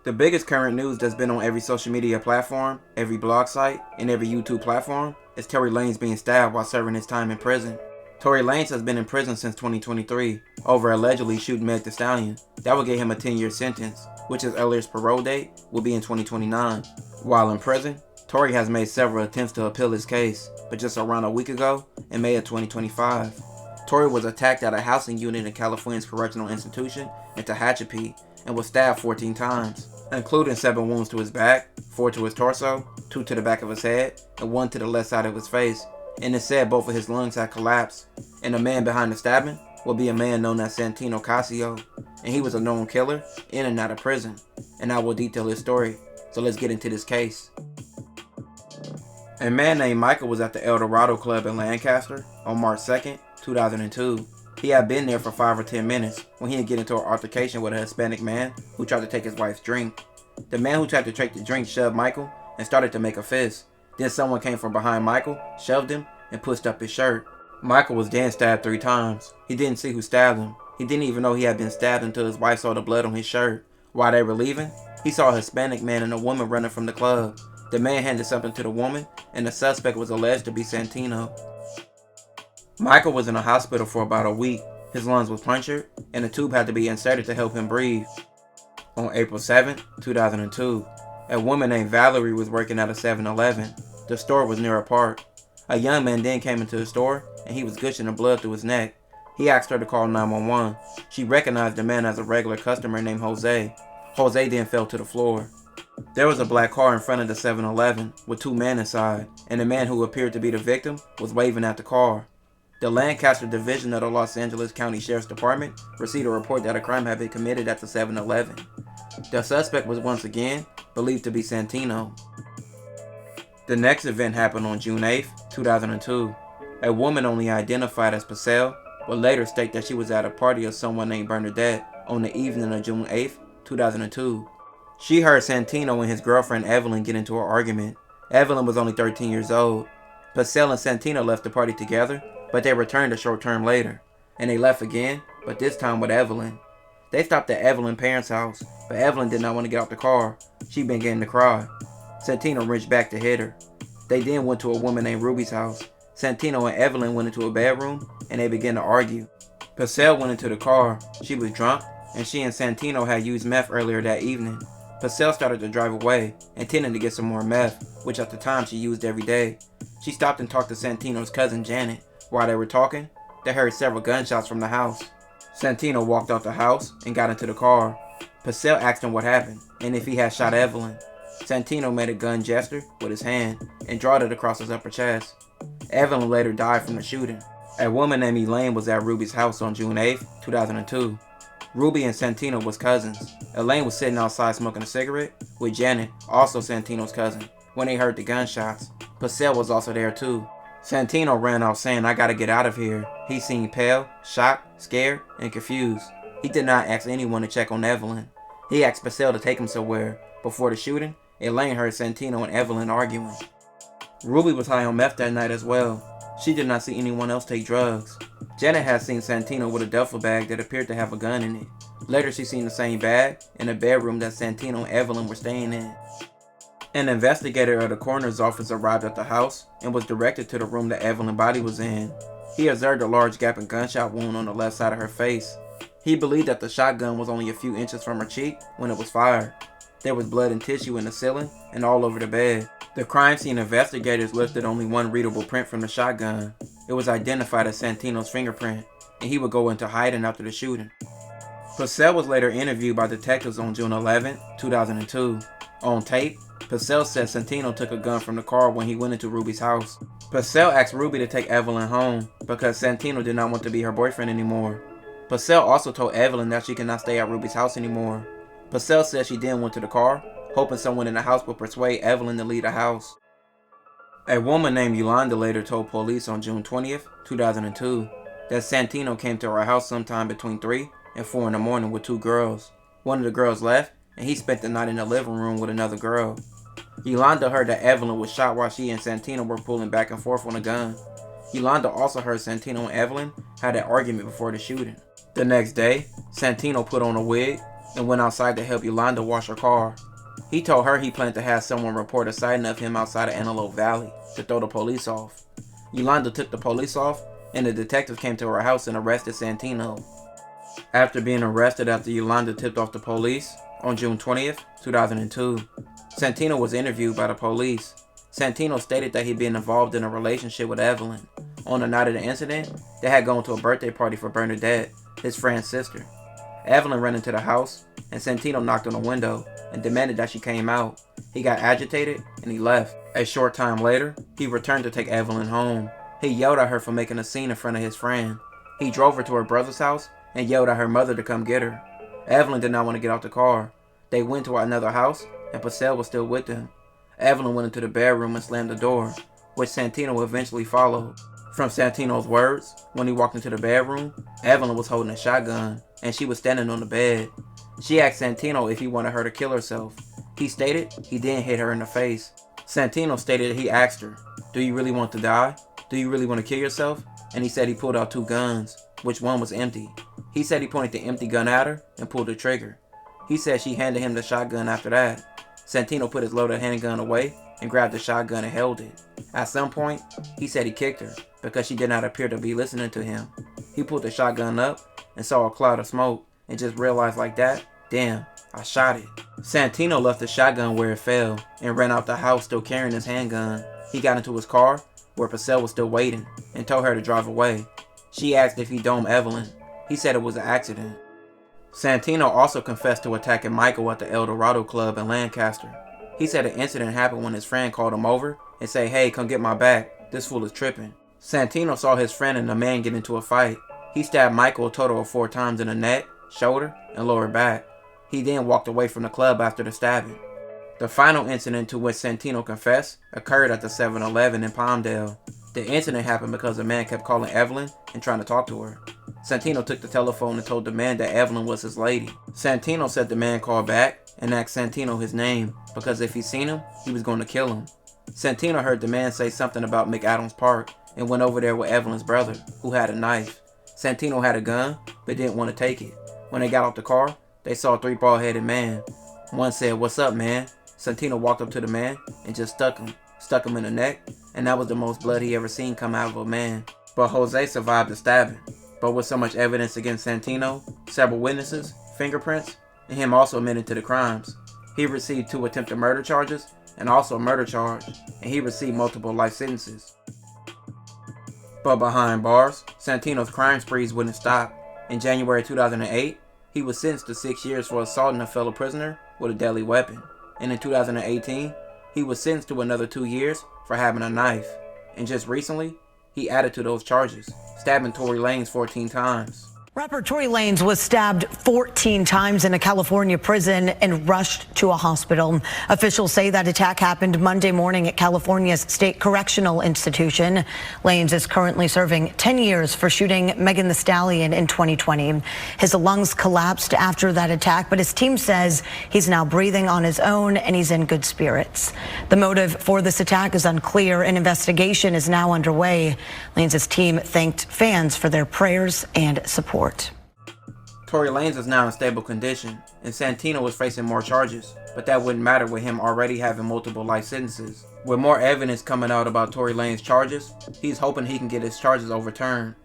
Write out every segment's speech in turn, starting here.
The biggest current news that's been on every social media platform, every blog site, and every YouTube platform is Tory Lanez being stabbed while serving his time in prison. Tory Lanez has been in prison since 2023 over allegedly shooting Meg Thee Stallion. That would get him a 10-year sentence, which his earliest parole date will be in 2029. While in prison, Tory has made several attempts to appeal his case, but just around a week ago, in May of 2025, Tory was attacked at a housing unit in California's correctional institution in Tehachapi and was stabbed 14 times, including 7 wounds to his back, 4 to his torso, 2 to the back of his head, and 1 to the left side of his face, and it said both of his lungs had collapsed. And the man behind the stabbing will be a man known as Santino Casio, and he was a known killer in and out of prison, and I will detail his story, so let's get into this case. A man named Michael was at the El Dorado Club in Lancaster on March 2nd, 2002. He had been there for 5 or 10 minutes when he had get into an altercation with a Hispanic man who tried to take his wife's drink. The man who tried to take the drink shoved Michael and started to make a fist. Then someone came from behind Michael, shoved him, and pushed up his shirt. Michael was then stabbed 3 times. He didn't see who stabbed him. He didn't even know he had been stabbed until his wife saw the blood on his shirt. While they were leaving, he saw a Hispanic man and a woman running from the club. The man handed something to the woman, and the suspect was alleged to be Santino. Michael was in a hospital for about a week. His lungs were punctured, and a tube had to be inserted to help him breathe. On April 7, 2002, a woman named Valerie was working at a 7-Eleven. The store was near a park. A young man then came into the store, and he was gushing the blood through his neck. He asked her to call 911. She recognized the man as a regular customer named Jose. Jose then fell to the floor. There was a black car in front of the 7-Eleven with 2 men inside, and the man who appeared to be the victim was waving at the car. The Lancaster Division of the Los Angeles County Sheriff's Department received a report that a crime had been committed at the 7-Eleven. The suspect was once again believed to be Santino. The next event happened on June 8, 2002. A woman only identified as Purcell would later state that she was at a party of someone named Bernadette on the evening of June 8, 2002. She heard Santino and his girlfriend Evelyn get into an argument. Evelyn was only 13 years old. Purcell and Santino left the party together, but they returned a short term later, and they left again, but this time with Evelyn. They stopped at Evelyn's parents' house, but Evelyn did not want to get out the car. She began to cry. Santino reached back to hit her. They then went to a woman named Ruby's house. Santino and Evelyn went into a bedroom, and they began to argue. Purcell went into the car. She was drunk, and she and Santino had used meth earlier that evening. Purcell started to drive away, intending to get some more meth, which at the time she used every day. She stopped and talked to Santino's cousin Janet. While they were talking, they heard several gunshots from the house. Santino walked out the house and got into the car. Purcell asked him what happened and if he had shot Evelyn. Santino made a gun gesture with his hand and drawed it across his upper chest. Evelyn later died from the shooting. A woman named Elaine was at Ruby's house on June 8, 2002. Ruby and Santino was cousins. Elaine was sitting outside smoking a cigarette with Janet, also Santino's cousin, when they heard the gunshots. Purcell was also there too. Santino ran out saying, "I gotta get out of here." He seemed pale, shocked, scared, and confused. He did not ask anyone to check on Evelyn. He asked Purcell to take him somewhere. Before the shooting, Elaine heard Santino and Evelyn arguing. Ruby was high on meth that night as well. She did not see anyone else take drugs. Janet had seen Santino with a duffel bag that appeared to have a gun in it. Later she seen the same bag in a bedroom that Santino and Evelyn were staying in. An investigator of the coroner's office arrived at the house and was directed to the room that Evelyn's body was in. He observed a large gaping gunshot wound on the left side of her face. He believed that the shotgun was only a few inches from her cheek when it was fired. There was blood and tissue in the ceiling and all over the bed. The crime scene investigators lifted only one readable print from the shotgun. It was identified as Santino's fingerprint, and he would go into hiding after the shooting. Purcell was later interviewed by detectives on June 11, 2002. On tape, Purcell said Santino took a gun from the car when he went into Ruby's house. Purcell asked Ruby to take Evelyn home because Santino did not want to be her boyfriend anymore. Purcell also told Evelyn that she could not stay at Ruby's house anymore. Purcell said she then went to the car, hoping someone in the house would persuade Evelyn to leave the house. A woman named Yolanda later told police on June 20th, 2002 that Santino came to her house sometime between 3 and 4 in the morning with 2 girls. One of the girls left, and he spent the night in the living room with another girl. Yolanda heard that Evelyn was shot while she and Santino were pulling back and forth on a gun. Yolanda also heard Santino and Evelyn had an argument before the shooting. The next day, Santino put on a wig and went outside to help Yolanda wash her car. He told her he planned to have someone report a sighting of him outside of Antelope Valley to throw the police off. Yolanda took the police off, and the detectives came to her house and arrested Santino. After being arrested after Yolanda tipped off the police on June 20th, 2002, Santino was interviewed by the police. Santino stated that he'd been involved in a relationship with Evelyn. On the night of the incident, they had gone to a birthday party for Bernadette, his friend's sister. Evelyn ran into the house, and Santino knocked on the window and demanded that she came out. He got agitated, and he left. A short time later, he returned to take Evelyn home. He yelled at her for making a scene in front of his friend. He drove her to her brother's house and yelled at her mother to come get her. Evelyn did not want to get out the car. They went to another house, and Purcell was still with them. Evelyn went into the bedroom and slammed the door, which Santino eventually followed. From Santino's words, when he walked into the bedroom, Evelyn was holding a shotgun, and she was standing on the bed. She asked Santino if he wanted her to kill herself. He stated he didn't hit her in the face. Santino stated he asked her, "Do you really want to die? Do you really want to kill yourself?" And he said he pulled out two guns, which one was empty. He said he pointed the empty gun at her and pulled the trigger. He said she handed him the shotgun after that. Santino put his loaded handgun away and grabbed the shotgun and held it. At some point, he said he kicked her because she did not appear to be listening to him. He pulled the shotgun up and saw a cloud of smoke and just realized like that, damn, I shot it. Santino left the shotgun where it fell and ran out the house still carrying his handgun. He got into his car where Purcell was still waiting and told her to drive away. She asked if he domed Evelyn. He said it was an accident. Santino also confessed to attacking Michael at the El Dorado Club in Lancaster. He said the incident happened when his friend called him over and said, "Hey, come get my back. This fool is tripping." Santino saw his friend and the man get into a fight. He stabbed Michael a total of 4 times in the neck, shoulder, and lower back. He then walked away from the club after the stabbing. The final incident to which Santino confessed occurred at the 7-Eleven in Palmdale. The incident happened because the man kept calling Evelyn and trying to talk to her. Santino took the telephone and told the man that Evelyn was his lady. Santino said the man called back and asked Santino his name because if he seen him, he was going to kill him. Santino heard the man say something about McAdams Park and went over there with Evelyn's brother, who had a knife. Santino had a gun, but didn't want to take it. When they got off the car, they saw a 3 bald-headed man. One said, "What's up, man?" Santino walked up to the man and just stuck him in the neck, and that was the most blood he ever seen come out of a man. But Jose survived the stabbing. But with so much evidence against Santino, several witnesses, fingerprints, and him also admitting to the crimes, he received 2 attempted murder charges and also a murder charge, and he received multiple life sentences. But behind bars, Santino's crime sprees wouldn't stop. In January 2008, he was sentenced to 6 years for assaulting a fellow prisoner with a deadly weapon. And in 2018, he was sentenced to another 2 years for having a knife. And just recently, he added to those charges, stabbing Tory Lanez 14 times. Rapper Tory Lanez was stabbed 14 times in a California prison and rushed to a hospital. Officials say that attack happened Monday morning at California's State Correctional Institution. Lanez is currently serving 10 years for shooting Megan Thee Stallion in 2020. His lungs collapsed after that attack, but his team says he's now breathing on his own and he's in good spirits. The motive for this attack is unclear. An investigation is now underway. Lanez's team thanked fans for their prayers and support. Tory Lanez is now in stable condition, and Santino was facing more charges, but that wouldn't matter with him already having multiple life sentences. With more evidence coming out about Tory Lanez's charges, he's hoping he can get his charges overturned.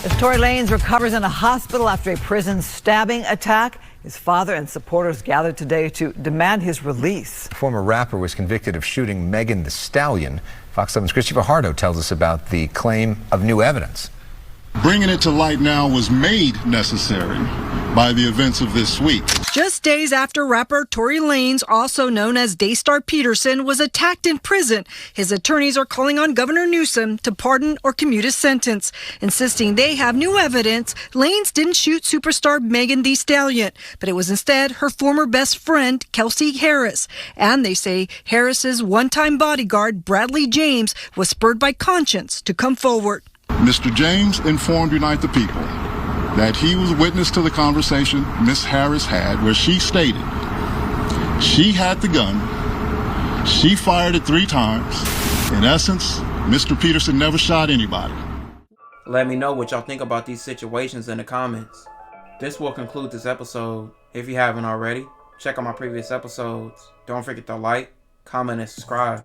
As Tory Lanez recovers in a hospital after a prison stabbing attack, his father and supporters gathered today to demand his release. The former rapper was convicted of shooting Megan Thee Stallion. Fox 7's Christy Fajardo tells us about the claim of new evidence. Bringing it to light now was made necessary by the events of this week. Just days after rapper Tory Lanez, also known as Daystar Peterson, was attacked in prison, his attorneys are calling on Governor Newsom to pardon or commute his sentence, insisting they have new evidence Lanez didn't shoot superstar Megan Thee Stallion, but it was instead her former best friend, Kelsey Harris. And they say Harris's one-time bodyguard, Bradley James, was spurred by conscience to come forward. Mr. James informed Unite the People that he was witness to the conversation Miss Harris had where she stated she had the gun, she fired it 3 times. In essence, Mr. Peterson never shot anybody. Let me know what y'all think about these situations in the comments. This will conclude this episode. If you haven't already, check out my previous episodes. Don't forget to like, comment, and subscribe.